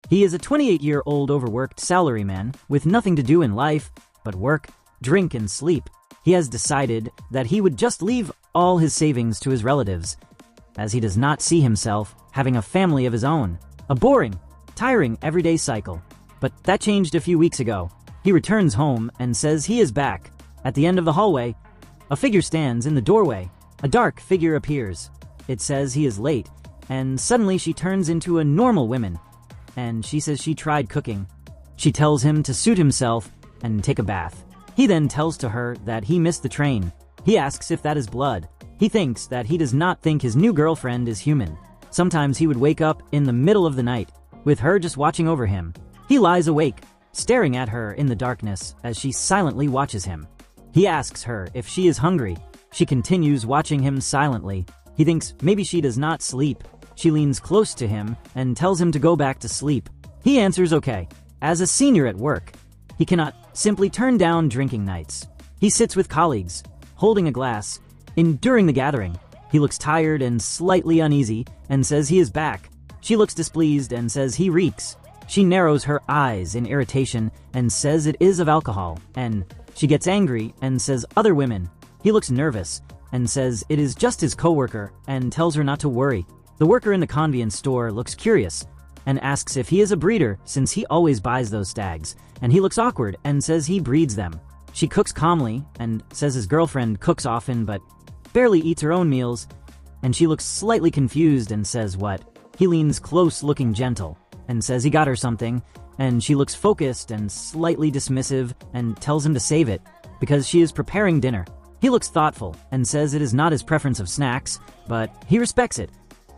He is a 28-year-old overworked salaryman with nothing to do in life but work, drink, and sleep. He has decided that he would just leave all his savings to his relatives, as he does not see himself having a family of his own. A boring, tiring everyday cycle. But that changed a few weeks ago. He returns home and says he is back. At the end of the hallway, a figure stands in the doorway. A dark figure appears. It says he is late, and suddenly she turns into a normal woman, and she says she tried cooking. She tells him to suit himself and take a bath. He then tells to her that he missed the train. He asks if that is blood. He thinks that he does not think his new girlfriend is human. Sometimes he would wake up in the middle of the night, with her just watching over him. He lies awake, staring at her in the darkness as she silently watches him. He asks her if she is hungry. She continues watching him silently. He thinks maybe she does not sleep. She leans close to him and tells him to go back to sleep. He answers okay. As a senior at work, he cannot simply turn down drinking nights. He sits with colleagues, holding a glass. During the gathering, he looks tired and slightly uneasy and says he is back. She looks displeased and says he reeks. She narrows her eyes in irritation and says it is of alcohol, and she gets angry and says other women. He looks nervous and says it is just his coworker and tells her not to worry. The worker in the convenience store looks curious and asks if he is a breeder since he always buys those stags, and he looks awkward and says he breeds them. She cooks calmly and says his girlfriend cooks often but barely eats her own meals, and she looks slightly confused and says what? He leans close looking gentle and says he got her something, and she looks focused and slightly dismissive and tells him to save it because she is preparing dinner. He looks thoughtful and says it is not his preference of snacks, but he respects it,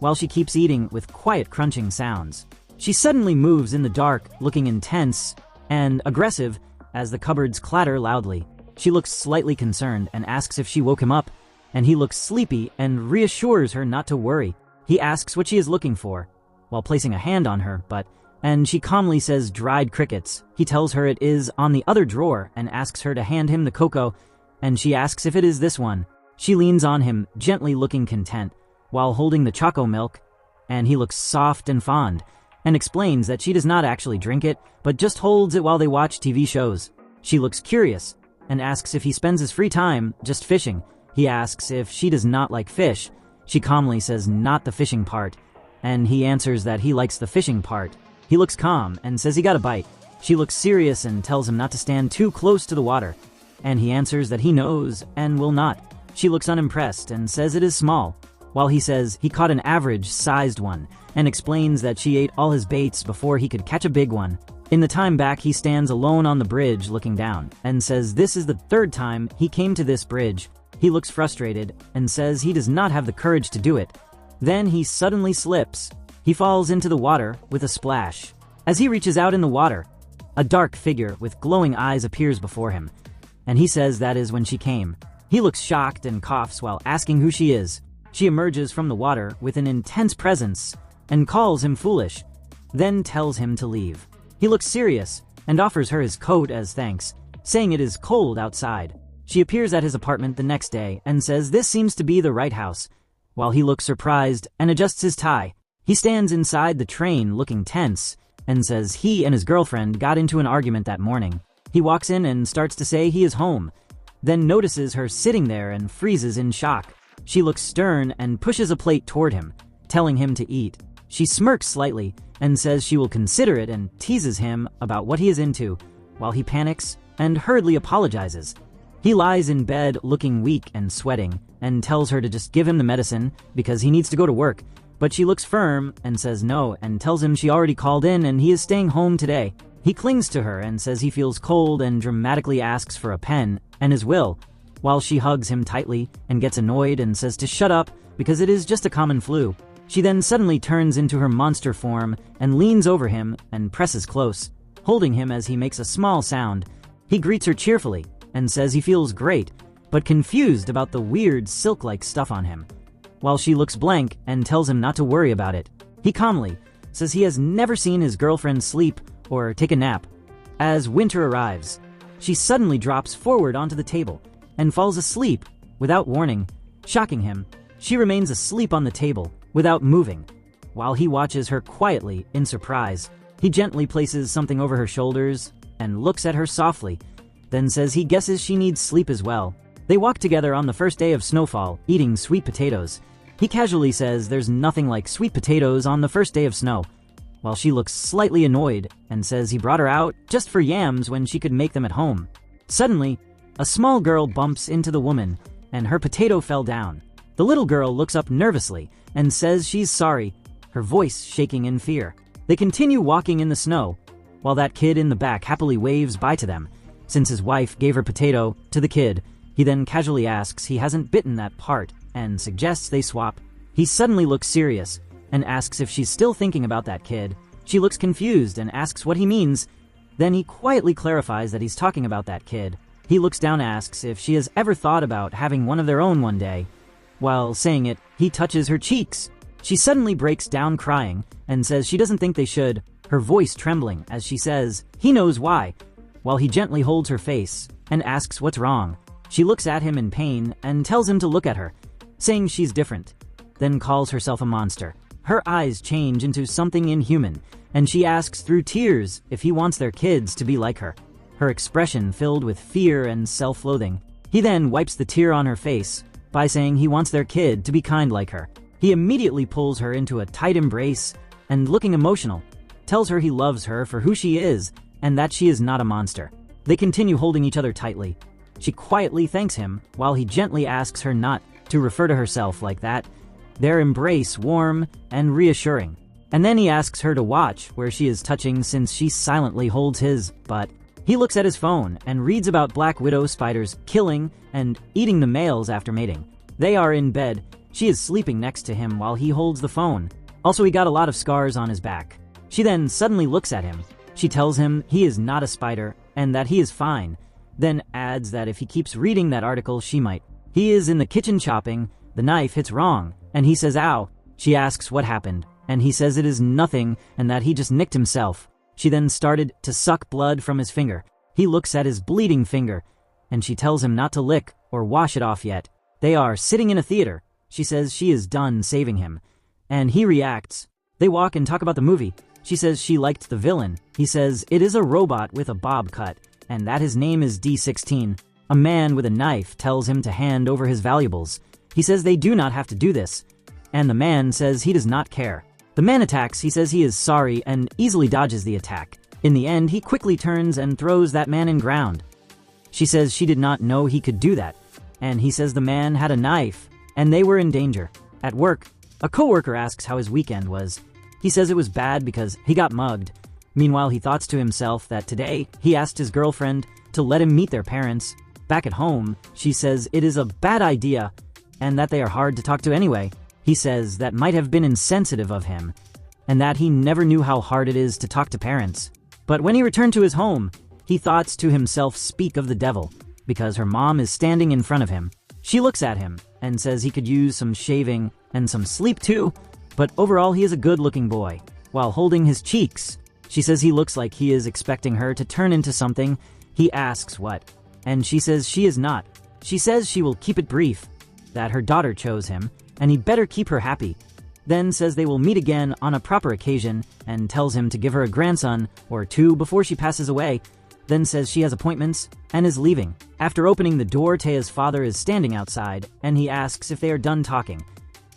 while she keeps eating with quiet crunching sounds. She suddenly moves in the dark, looking intense and aggressive as the cupboards clatter loudly. She looks slightly concerned and asks if she woke him up, and he looks sleepy and reassures her not to worry. He asks what she is looking for, while placing a hand on her, and she calmly says dried crickets. He tells her it is on the other drawer and asks her to hand him the cocoa, and she asks if it is this one. She leans on him, gently looking content, while holding the choco milk, and he looks soft and fond, and explains that she does not actually drink it, but just holds it while they watch TV shows. She looks curious, and asks if he spends his free time just fishing. He asks if she does not like fish. She calmly says not the fishing part, and he answers that he likes the fishing part. He looks calm and says he got a bite. She looks serious and tells him not to stand too close to the water, and he answers that he knows and will not. She looks unimpressed and says it is small, while he says he caught an average-sized one, and explains that she ate all his baits before he could catch a big one. In the time back, he stands alone on the bridge looking down, and says this is the third time he came to this bridge. He looks frustrated and says he does not have the courage to do it. Then he suddenly slips. He falls into the water with a splash. As he reaches out in the water, a dark figure with glowing eyes appears before him, and he says that is when she came. He looks shocked and coughs while asking who she is. She emerges from the water with an intense presence and calls him foolish, then tells him to leave. He looks serious and offers her his coat as thanks, saying it is cold outside. She appears at his apartment the next day and says this seems to be the right house, while he looks surprised and adjusts his tie. He stands inside the train looking tense and says he and his girlfriend got into an argument that morning. He walks in and starts to say he is home, then notices her sitting there and freezes in shock. She looks stern and pushes a plate toward him, telling him to eat. She smirks slightly and says she will consider it and teases him about what he is into, while he panics and hurriedly apologizes. He lies in bed looking weak and sweating and tells her to just give him the medicine because he needs to go to work, but she looks firm and says no and tells him she already called in and he is staying home today. He clings to her and says he feels cold and dramatically asks for a pen and his will, while she hugs him tightly and gets annoyed and says to shut up because it is just a common flu. She then suddenly turns into her monster form and leans over him and presses close, holding him as he makes a small sound. He greets her cheerfully and says he feels great, but confused about the weird silk-like stuff on him, while she looks blank and tells him not to worry about it. He calmly says he has never seen his girlfriend sleep or take a nap. As winter arrives, she suddenly drops forward onto the table and falls asleep without warning, shocking him. She remains asleep on the table without moving, while he watches her quietly in surprise. He gently places something over her shoulders and looks at her softly, then says he guesses she needs sleep as well. They walk together on the first day of snowfall, eating sweet potatoes. He casually says there's nothing like sweet potatoes on the first day of snow, while she looks slightly annoyed and says he brought her out just for yams when she could make them at home. Suddenly, a small girl bumps into the woman, and her potato fell down. The little girl looks up nervously and says she's sorry, her voice shaking in fear. They continue walking in the snow, while that kid in the back happily waves bye to them. Since his wife gave her potato to the kid, he then casually asks he hasn't bitten that part and suggests they swap. He suddenly looks serious and asks if she's still thinking about that kid. She looks confused and asks what he means. Then he quietly clarifies that he's talking about that kid. He looks down and asks if she has ever thought about having one of their own one day. While saying it, he touches her cheeks. She suddenly breaks down crying and says she doesn't think they should, her voice trembling as she says he knows why, while he gently holds her face and asks what's wrong. She looks at him in pain and tells him to look at her, saying she's different, then calls herself a monster. Her eyes change into something inhuman, and she asks through tears if he wants their kids to be like her, her expression filled with fear and self-loathing. He then wipes the tear on her face by saying he wants their kid to be kind like her. He immediately pulls her into a tight embrace and, looking emotional, tells her he loves her for who she is and that she is not a monster. They continue holding each other tightly. She quietly thanks him while he gently asks her not to refer to herself like that, their embrace warm and reassuring. And then he asks her to watch where she is touching since she silently holds his butt. He looks at his phone and reads about black widow spiders killing and eating the males after mating. They are in bed. She is sleeping next to him while he holds the phone. Also, he got a lot of scars on his back. She then suddenly looks at him. She tells him he is not a spider and that he is fine, then adds that if he keeps reading that article, she might. He is in the kitchen chopping. The knife hits wrong, and he says ow. She asks what happened, and he says it is nothing and that he just nicked himself. She then started to suck blood from his finger. He looks at his bleeding finger, and she tells him not to lick or wash it off yet. They are sitting in a theater. She says she is done saving him, and he reacts. They walk and talk about the movie. She says she liked the villain. He says it is a robot with a bob cut, and that his name is D16. A man with a knife tells him to hand over his valuables. He says they do not have to do this, and the man says he does not care. The man attacks. He says he is sorry and easily dodges the attack. In the end, he quickly turns and throws that man in ground. She says she did not know he could do that, and he says the man had a knife, and they were in danger. At work, a coworker asks how his weekend was. He says it was bad because he got mugged. Meanwhile, he thoughts to himself that today he asked his girlfriend to let him meet their parents. Back at home, she says it is a bad idea and that they are hard to talk to anyway. He says that might have been insensitive of him and that he never knew how hard it is to talk to parents. But when he returned to his home, he thoughts to himself speak of the devil because her mom is standing in front of him. She looks at him and says he could use some shaving and some sleep too, but overall he is a good-looking boy. While holding his cheeks, she says he looks like he is expecting her to turn into something. He asks what, and she says she is not. She says she will keep it brief, that her daughter chose him, and he better keep her happy. Then says they will meet again on a proper occasion, and tells him to give her a grandson or two before she passes away. Then says she has appointments, and is leaving. After opening the door, Taya's father is standing outside, and he asks if they are done talking.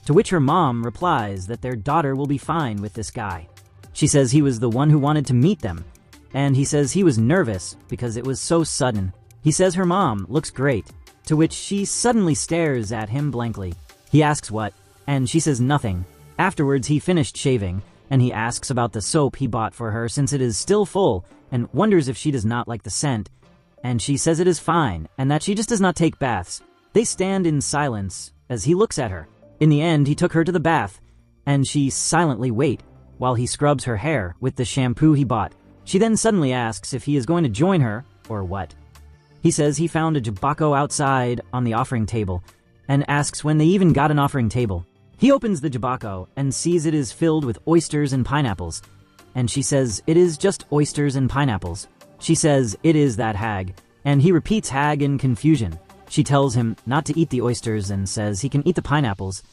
To which her mom replies that their daughter will be fine with this guy. She says he was the one who wanted to meet them, and he says he was nervous because it was so sudden. He says her mom looks great, to which she suddenly stares at him blankly. He asks what, and she says nothing. Afterwards, he finished shaving, and he asks about the soap he bought for her since it is still full, and wonders if she does not like the scent, and she says it is fine, and that she just does not take baths. They stand in silence as he looks at her. In the end, he took her to the bath, and she silently waits while he scrubs her hair with the shampoo he bought. She then suddenly asks if he is going to join her, or what. He says he found a jabako outside on the offering table, and asks when they even got an offering table. He opens the jabako and sees it is filled with oysters and pineapples, and she says it is just oysters and pineapples. She says it is that hag, and he repeats hag in confusion. She tells him not to eat the oysters and says he can eat the pineapples,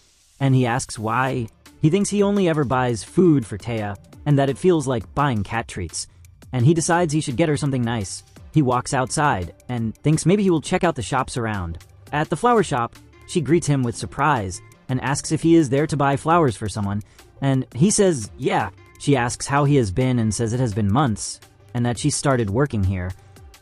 and he asks why. He thinks he only ever buys food for Taya, and that it feels like buying cat treats. And he decides he should get her something nice. He walks outside, and thinks maybe he will check out the shops around. At the flower shop, she greets him with surprise, and asks if he is there to buy flowers for someone, and he says yeah. She asks how he has been and says it has been months, and that she started working here.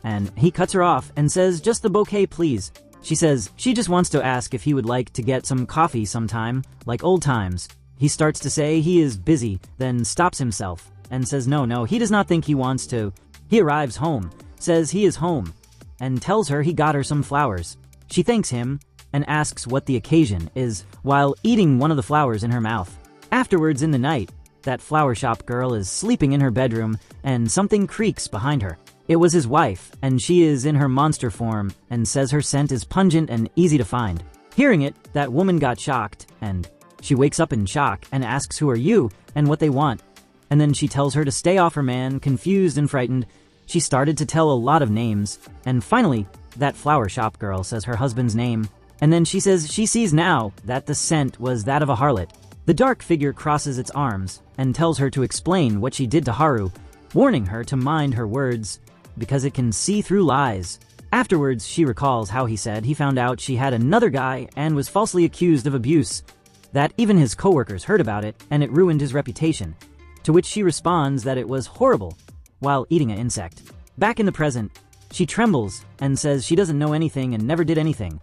And he cuts her off and says, just the bouquet please. She says she just wants to ask if he would like to get some coffee sometime, like old times. He starts to say he is busy, then stops himself, and says no, he does not think he wants to. He arrives home, says he is home, and tells her he got her some flowers. She thanks him, and asks what the occasion is, while eating one of the flowers in her mouth. Afterwards in the night, that flower shop girl is sleeping in her bedroom, and something creaks behind her. It was his wife, and she is in her monster form, and says her scent is pungent and easy to find. Hearing it, that woman got shocked, and she wakes up in shock and asks who are you and what they want. And then she tells her to stay off her man. Confused and frightened, she started to tell a lot of names, and finally, that flower shop girl says her husband's name, and then she says she sees now that the scent was that of a harlot. The dark figure crosses its arms and tells her to explain what she did to Haru, warning her to mind her words, because it can see through lies. Afterwards, she recalls how he said he found out she had another guy and was falsely accused of abuse, that even his coworkers heard about it and it ruined his reputation, to which she responds that it was horrible, while eating an insect. Back in the present, she trembles and says she doesn't know anything and never did anything,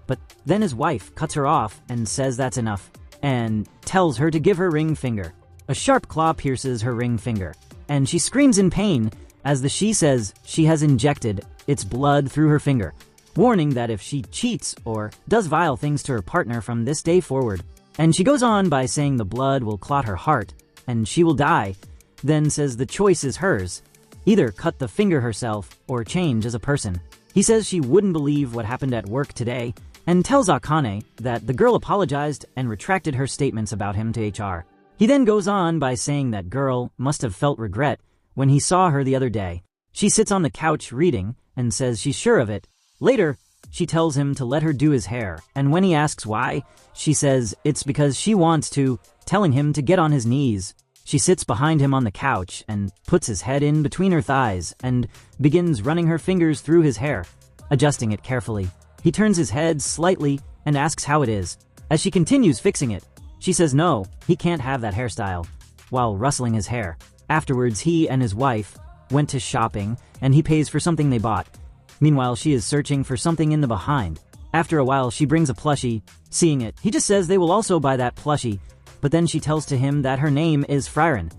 but then his wife cuts her off and says that's enough, and tells her to give her ring finger. A sharp claw pierces her ring finger, and she screams in pain as the she says she has injected its blood through her finger, warning that if she cheats or does vile things to her partner from this day forward. And she goes on by saying the blood will clot her heart, and she will die, then says the choice is hers. Either cut the finger herself or change as a person. He says she wouldn't believe what happened at work today, and tells Akane that the girl apologized and retracted her statements about him to HR. He then goes on by saying that girl must have felt regret when he saw her the other day. She sits on the couch reading and says she's sure of it. Later, she tells him to let her do his hair, and when he asks why, she says it's because she wants to, telling him to get on his knees. She sits behind him on the couch and puts his head in between her thighs and begins running her fingers through his hair, adjusting it carefully. He turns his head slightly and asks how it is. As she continues fixing it, she says no, he can't have that hairstyle, while rustling his hair. Afterwards, he and his wife went to shopping, and he pays for something they bought. Meanwhile, she is searching for something in the behind. After a while, she brings a plushie. Seeing it, he just says they will also buy that plushie, but then she tells to him that her name is Frieren.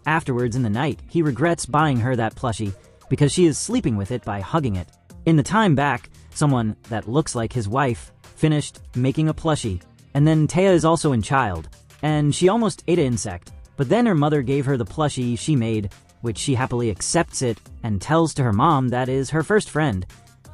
Afterwards, in the night, he regrets buying her that plushie because she is sleeping with it by hugging it. In the time back, someone that looks like his wife finished making a plushie, and then Taya is also in child, and she almost ate an insect, but then her mother gave her the plushie she made, which she happily accepts it and tells to her mom that is her first friend.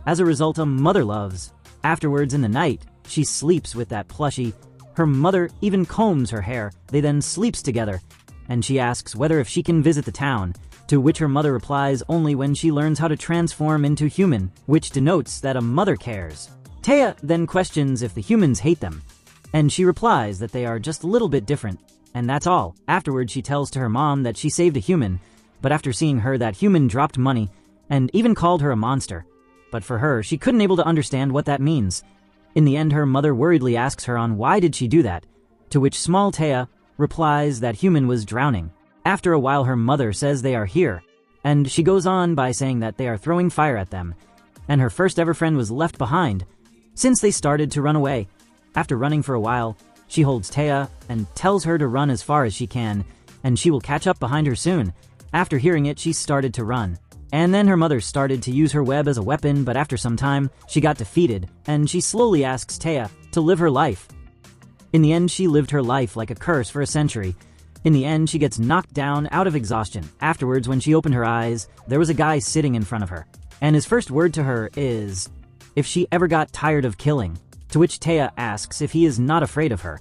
As a result, a mother loves. Afterwards, in the night, she sleeps with that plushie. Her mother even combs her hair. They then sleeps together, and she asks whether if she can visit the town, to which her mother replies only when she learns how to transform into human, which denotes that a mother cares. Taya then questions if the humans hate them, and she replies that they are just a little bit different, and that's all. Afterwards, she tells to her mom that she saved a human, but after seeing her, that human dropped money and even called her a monster. But for her, she couldn't able to understand what that means. In the end, her mother worriedly asks her on why did she do that, to which small Taya replies that human was drowning. After a while, her mother says they are here, and she goes on by saying that they are throwing fire at them, and her first ever friend was left behind since they started to run away. After running for a while, she holds Taya and tells her to run as far as she can, and she will catch up behind her soon. After hearing it, she started to run. And then her mother started to use her web as a weapon, but after some time, she got defeated, and she slowly asks Taya to live her life. In the end, she lived her life like a curse for a century. In the end, she gets knocked down out of exhaustion. Afterwards, when she opened her eyes, there was a guy sitting in front of her, and his first word to her is, if she ever got tired of killing, to which Taya asks if he is not afraid of her.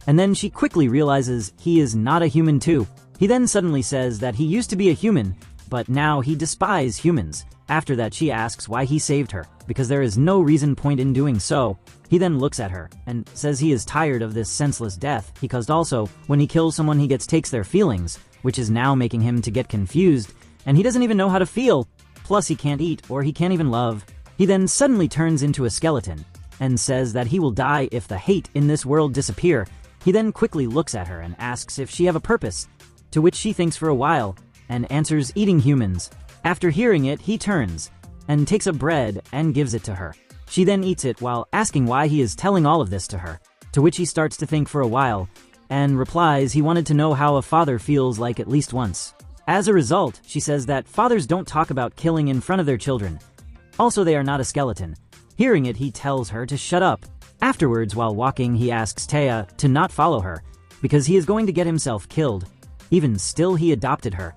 And then she quickly realizes he is not a human too. He then suddenly says that he used to be a human, but now he despises humans. After that, she asks why he saved her, because there is no point in doing so. He then looks at her and says he is tired of this senseless death, because also, when he kills someone he takes their feelings, which is now making him to get confused, and he doesn't even know how to feel. Plus he can't eat, or he can't even love. He then suddenly turns into a skeleton, and says that he will die if the hate in this world disappear. He then quickly looks at her and asks if she have a purpose, to which she thinks for a while, and answers eating humans. After hearing it, he turns, and takes a bread and gives it to her. She then eats it while asking why he is telling all of this to her, to which he starts to think for a while, and replies he wanted to know how a father feels like at least once. As a result, she says that fathers don't talk about killing in front of their children. Also, they are not a skeleton. Hearing it, he tells her to shut up. Afterwards, while walking, he asks Taya to not follow her, because he is going to get himself killed. Even still, he adopted her.